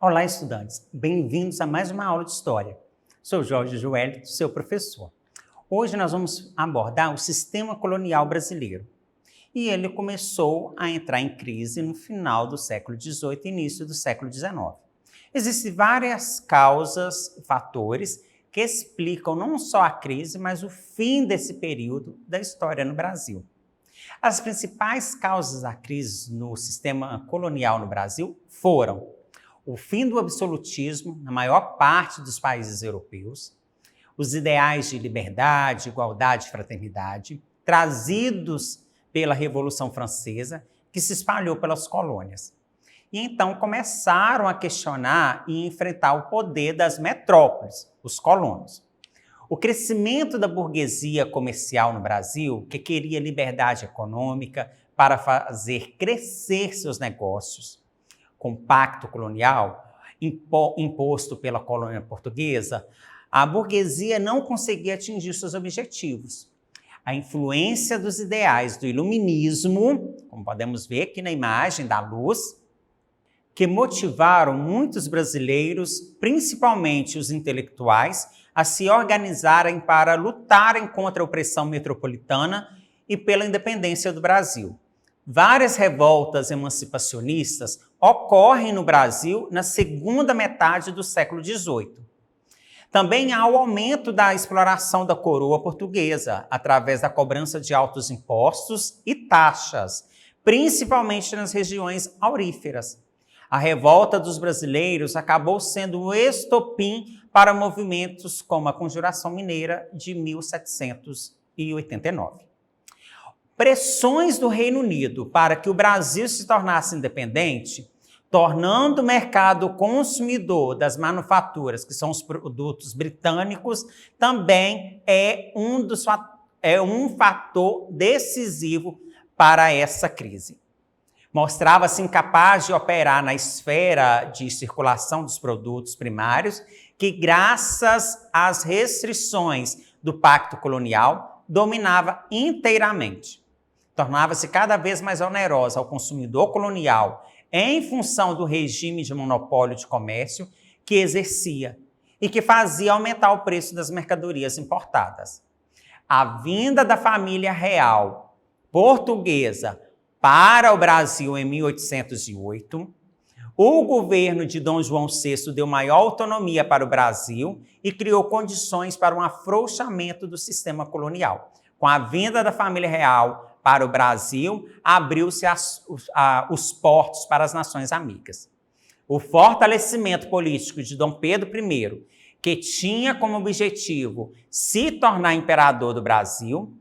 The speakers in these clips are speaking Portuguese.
Olá, estudantes. Bem-vindos a mais uma aula de História. Sou Jorge Joelito, seu professor. Hoje nós vamos abordar o sistema colonial brasileiro. E ele começou a entrar em crise no final do século XVIII e início do século XIX. Existem várias causas, fatores, que explicam não só a crise, mas o fim desse período da história no Brasil. As principais causas da crise no sistema colonial no Brasil foram o fim do absolutismo na maior parte dos países europeus, os ideais de liberdade, igualdade e fraternidade, trazidos pela Revolução Francesa, que se espalhou pelas colônias. E então começaram a questionar e enfrentar o poder das metrópoles, os colonos. O crescimento da burguesia comercial no Brasil, que queria liberdade econômica para fazer crescer seus negócios, com o pacto colonial imposto pela colônia portuguesa, a burguesia não conseguia atingir seus objetivos. A influência dos ideais do iluminismo, como podemos ver aqui na imagem da luz, que motivaram muitos brasileiros, principalmente os intelectuais, a se organizarem para lutarem contra a opressão metropolitana e pela independência do Brasil. Várias revoltas emancipacionistas ocorrem no Brasil na segunda metade do século XVIII. Também há o aumento da exploração da coroa portuguesa, através da cobrança de altos impostos e taxas, principalmente nas regiões auríferas. A revolta dos brasileiros acabou sendo um estopim para movimentos como a Conjuração Mineira de 1789. Pressões do Reino Unido para que o Brasil se tornasse independente, tornando o mercado consumidor das manufaturas, que são os produtos britânicos, também é um fator decisivo para essa crise. Mostrava-se incapaz de operar na esfera de circulação dos produtos primários, que, graças às restrições do Pacto Colonial, dominava inteiramente. Tornava-se cada vez mais onerosa ao consumidor colonial em função do regime de monopólio de comércio que exercia e que fazia aumentar o preço das mercadorias importadas. A vinda da família real portuguesa para o Brasil em 1808, o governo de Dom João VI deu maior autonomia para o Brasil e criou condições para um afrouxamento do sistema colonial. Com a vinda da família real para o Brasil, abriu-se os portos para as nações amigas. O fortalecimento político de Dom Pedro I, que tinha como objetivo se tornar imperador do Brasil,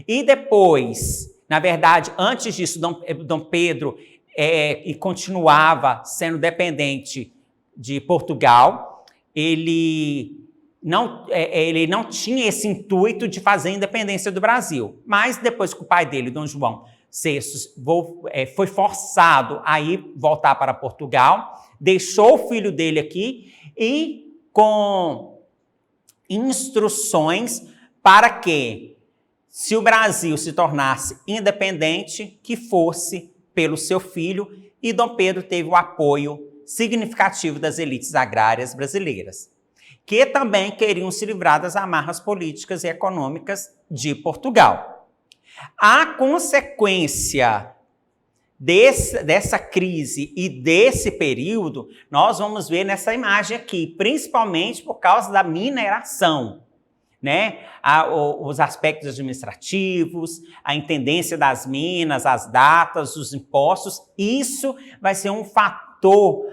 e depois, na verdade, antes disso, Dom Pedro e continuava sendo dependente de Portugal, ele não tinha esse intuito de fazer a independência do Brasil. Mas depois que o pai dele, Dom João VI, foi forçado a voltar para Portugal, deixou o filho dele aqui e com instruções para que, se o Brasil se tornasse independente, que fosse pelo seu filho, e Dom Pedro teve o apoio significativo das elites agrárias brasileiras, que também queriam se livrar das amarras políticas e econômicas de Portugal. A consequência dessa crise e desse período, nós vamos ver nessa imagem aqui, principalmente por causa da mineração, né? Os aspectos administrativos, a intendência das minas, as datas, os impostos, isso vai ser um fator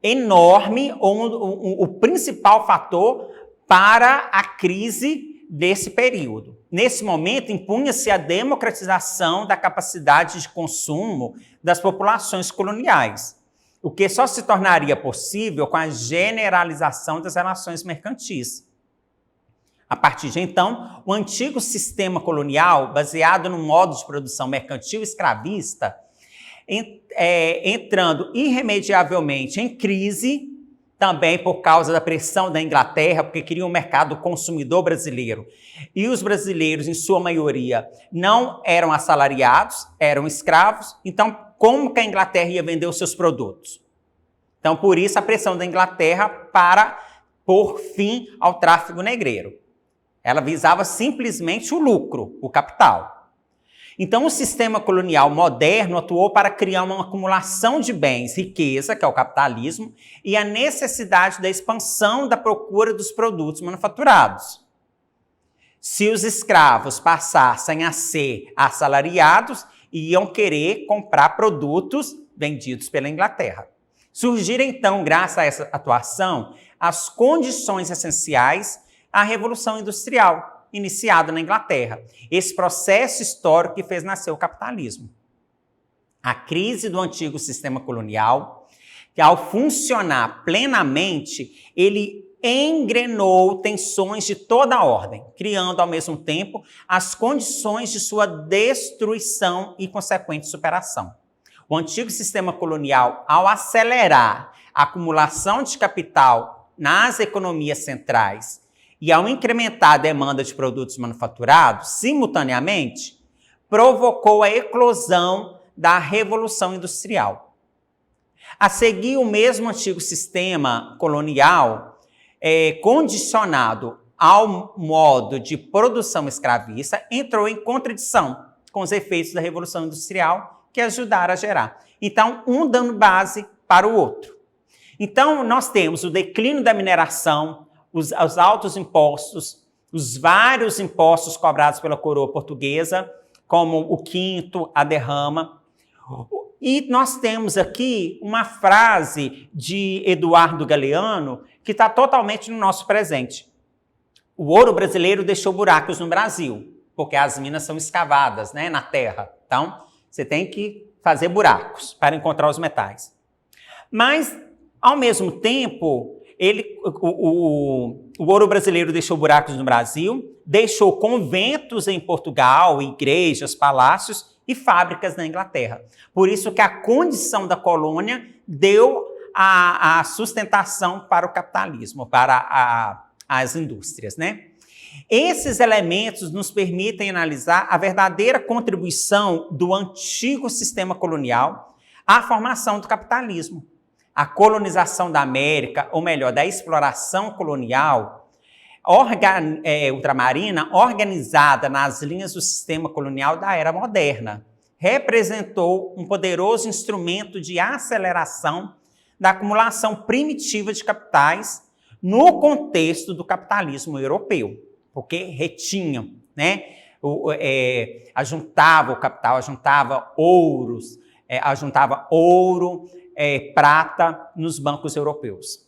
enorme, o principal fator para a crise desse período. Nesse momento, impunha-se a democratização da capacidade de consumo das populações coloniais, o que só se tornaria possível com a generalização das relações mercantis. A partir de então, o antigo sistema colonial, baseado no modo de produção mercantil escravista, entrando irremediavelmente em crise, também por causa da pressão da Inglaterra, porque queriam um mercado consumidor brasileiro. E os brasileiros, em sua maioria, não eram assalariados, eram escravos. Então, como que a Inglaterra ia vender os seus produtos? Então, por isso, a pressão da Inglaterra para pôr fim ao tráfico negreiro. Ela visava simplesmente o lucro, o capital. Então, o sistema colonial moderno atuou para criar uma acumulação de bens, riqueza, que é o capitalismo, e a necessidade da expansão da procura dos produtos manufaturados. Se os escravos passassem a ser assalariados, iam querer comprar produtos vendidos pela Inglaterra. Surgiram, então, graças a essa atuação, as condições essenciais à Revolução Industrial, iniciada na Inglaterra. Esse processo histórico que fez nascer o capitalismo. A crise do antigo sistema colonial, que ao funcionar plenamente, ele engrenou tensões de toda a ordem, criando ao mesmo tempo as condições de sua destruição e consequente superação. O antigo sistema colonial, ao acelerar a acumulação de capital nas economias centrais e ao incrementar a demanda de produtos manufaturados, simultaneamente, provocou a eclosão da Revolução Industrial. A seguir, o mesmo antigo sistema colonial, condicionado ao modo de produção escravista, entrou em contradição com os efeitos da Revolução Industrial que ajudaram a gerar. Então, um dando base para o outro. Então, nós temos o declínio da mineração, os altos impostos, os vários impostos cobrados pela coroa portuguesa, como o quinto, a derrama. E nós temos aqui uma frase de Eduardo Galeano que está totalmente no nosso presente. O ouro brasileiro deixou buracos no Brasil, porque as minas são escavadas, né, na terra. Então, você tem que fazer buracos para encontrar os metais. Mas, ao mesmo tempo, o ouro brasileiro deixou buracos no Brasil, deixou conventos em Portugal, igrejas, palácios e fábricas na Inglaterra. Por isso que a condição da colônia deu a sustentação para o capitalismo, para as indústrias, né? Esses elementos nos permitem analisar a verdadeira contribuição do antigo sistema colonial à formação do capitalismo. A colonização da América, ou melhor, da exploração colonial ultramarina, organizada nas linhas do sistema colonial da era moderna, representou um poderoso instrumento de aceleração da acumulação primitiva de capitais no contexto do capitalismo europeu, porque retinham, né? Ajuntava o capital, ajuntava ouro, prata nos bancos europeus.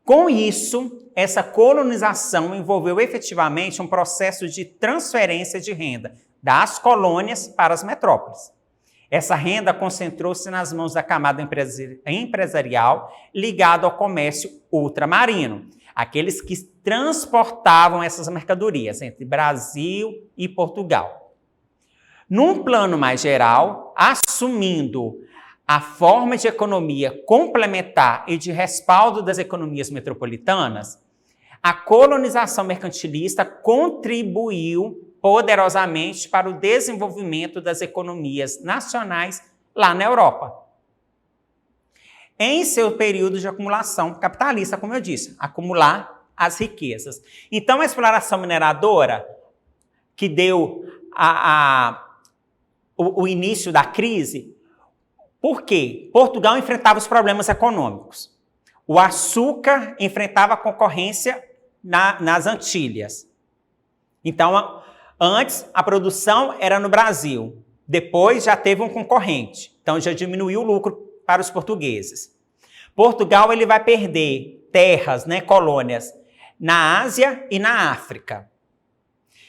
Com isso, essa colonização envolveu efetivamente um processo de transferência de renda das colônias para as metrópoles. Essa renda concentrou-se nas mãos da camada empresarial ligada ao comércio ultramarino, aqueles que transportavam essas mercadorias entre Brasil e Portugal. Num plano mais geral, assumindo a forma de economia complementar e de respaldo das economias metropolitanas, a colonização mercantilista contribuiu poderosamente para o desenvolvimento das economias nacionais lá na Europa. Em seu período de acumulação capitalista, como eu disse, acumular as riquezas. Então, a exploração mineradora, que deu o início da crise, por quê? Portugal enfrentava os problemas econômicos. O açúcar enfrentava a concorrência nas Antilhas. Então, antes, a produção era no Brasil. Depois, já teve um concorrente. Então, já diminuiu o lucro para os portugueses. Portugal ele vai perder terras, né, colônias, na Ásia e na África.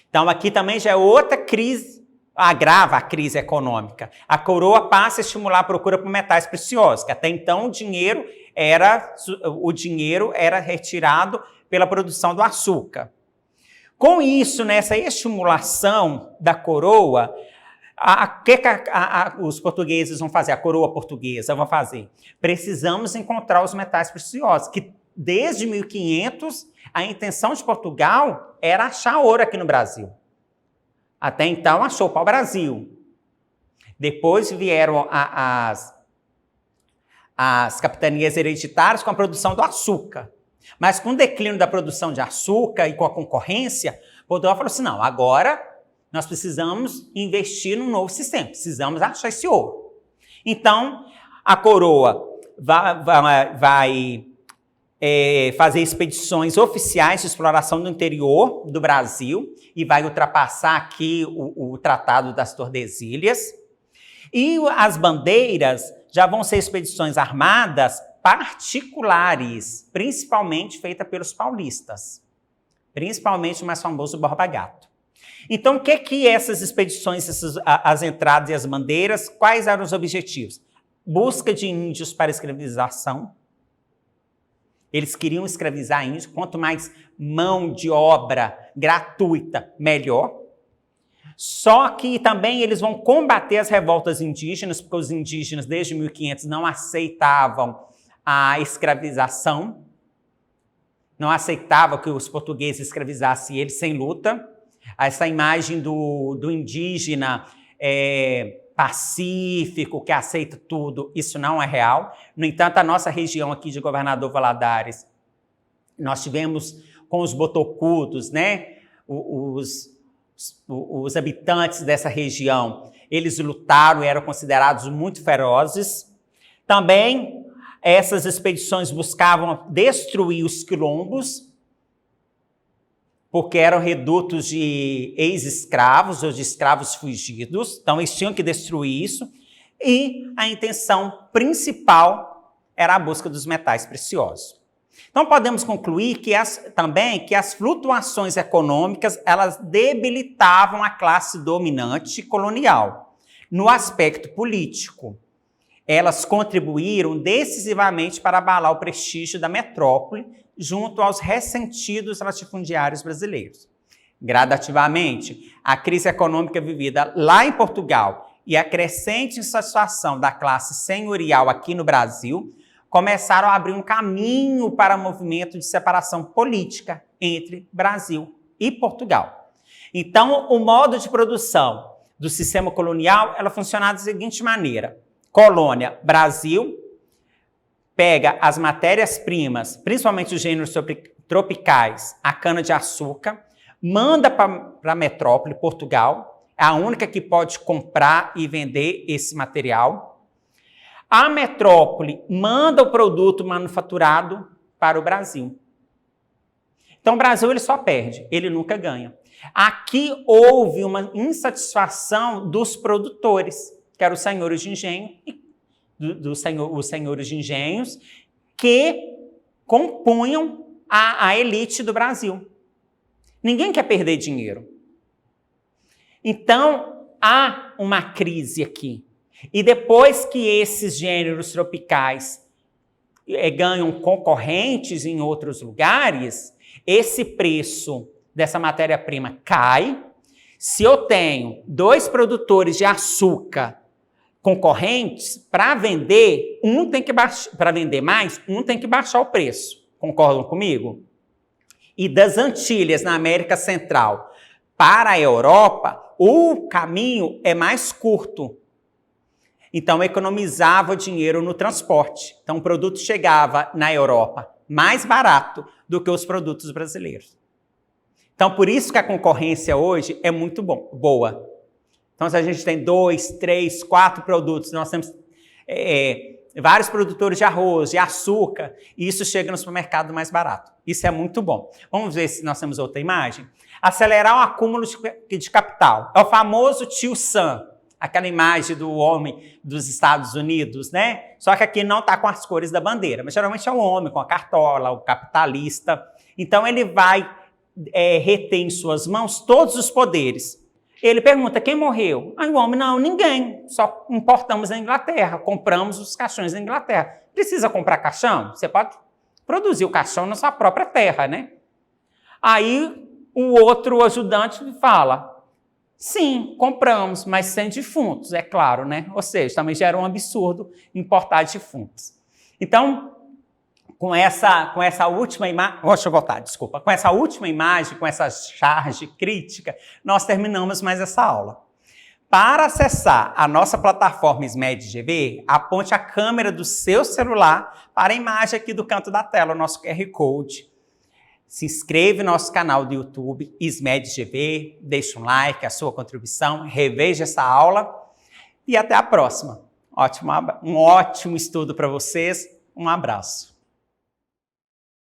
Então, aqui também já é outra crise, agrava a crise econômica. A coroa passa a estimular a procura por metais preciosos, que até então o dinheiro era retirado pela produção do açúcar. Com isso, nessa estimulação da coroa, os portugueses vão fazer, a coroa portuguesa vai fazer? Precisamos encontrar os metais preciosos, que desde 1500 a intenção de Portugal era achar ouro aqui no Brasil. Até então achou pau-brasil. Depois vieram as capitanias hereditárias com a produção do açúcar. Mas com o declínio da produção de açúcar e com a concorrência, Portugal falou assim, não, agora nós precisamos investir num novo sistema, precisamos achar esse ouro. Então, a coroa vai fazer expedições oficiais de exploração do interior do Brasil e vai ultrapassar aqui o Tratado das Tordesilhas. E as bandeiras já vão ser expedições armadas particulares, principalmente feitas pelos paulistas, principalmente o mais famoso Borba Gato. Então, o que essas expedições, as entradas e as bandeiras, quais eram os objetivos? Busca de índios para escravização. Eles queriam escravizar índios, quanto mais mão de obra gratuita, melhor. Só que também eles vão combater as revoltas indígenas, porque os indígenas, desde 1500, não aceitavam a escravização, não aceitavam que os portugueses escravizassem eles sem luta. Essa imagem do indígena pacífico, que aceita tudo, isso não é real. No entanto, a nossa região aqui de Governador Valadares, nós tivemos com os botocudos, né? Os habitantes dessa região, eles lutaram e eram considerados muito ferozes. Também, essas expedições buscavam destruir os quilombos, porque eram redutos de ex-escravos ou de escravos fugidos. Então, eles tinham que destruir isso. E a intenção principal era a busca dos metais preciosos. Então, podemos concluir que também que as flutuações econômicas elas debilitavam a classe dominante colonial. No aspecto político, elas contribuíram decisivamente para abalar o prestígio da metrópole junto aos ressentidos latifundiários brasileiros. Gradativamente, a crise econômica vivida lá em Portugal e a crescente insatisfação da classe senhorial aqui no Brasil começaram a abrir um caminho para o movimento de separação política entre Brasil e Portugal. Então, o modo de produção do sistema colonial ela funcionava da seguinte maneira. Colônia, Brasil, pega as matérias-primas, principalmente os gêneros tropicais, a cana-de-açúcar, manda para a metrópole, Portugal, é a única que pode comprar e vender esse material. A metrópole manda o produto manufaturado para o Brasil. Então, o Brasil ele só perde, ele nunca ganha. Aqui houve uma insatisfação dos produtores, que eram os senhores de engenho, os senhores de engenhos, que compunham a elite do Brasil. Ninguém quer perder dinheiro. Então, há uma crise aqui. E depois que esses gêneros tropicais ganham concorrentes em outros lugares, esse preço dessa matéria-prima cai. Se eu tenho 2 produtores de açúcar concorrentes, para vender, para vender mais, um tem que baixar o preço. Concordam comigo? E das Antilhas, na América Central, para a Europa, o caminho é mais curto. Então, economizava dinheiro no transporte. Então, o produto chegava na Europa mais barato do que os produtos brasileiros. Então, por isso que a concorrência hoje é muito boa. Então, se a gente tem 2, 3, 4 produtos, nós temos vários produtores de arroz, de açúcar, e isso chega no supermercado mais barato. Isso é muito bom. Vamos ver se nós temos outra imagem. Acelerar o acúmulo de capital. É o famoso tio Sam. Aquela imagem do homem dos Estados Unidos, né? Só que aqui não está com as cores da bandeira, mas geralmente é o homem com a cartola, o capitalista. Então ele vai reter em suas mãos todos os poderes. Ele pergunta, quem morreu? Aí o homem, não, ninguém, só importamos na Inglaterra, compramos os caixões na Inglaterra. Precisa comprar caixão? Você pode produzir o caixão na sua própria terra, né? Aí o outro ajudante fala, sim, compramos, mas sem defuntos, é claro, né? Ou seja, também já era um absurdo importar defuntos. Então, com essa última imagem, deixa eu voltar, desculpa. Com essa última imagem, com essa charge crítica, nós terminamos mais essa aula. Para acessar a nossa plataforma SMED-GV, aponte a câmera do seu celular para a imagem aqui do canto da tela, o nosso QR Code. Se inscreve no nosso canal do YouTube, SMED-GV, deixa um like, a sua contribuição, reveja essa aula e até a próxima. Um ótimo estudo para vocês, um abraço.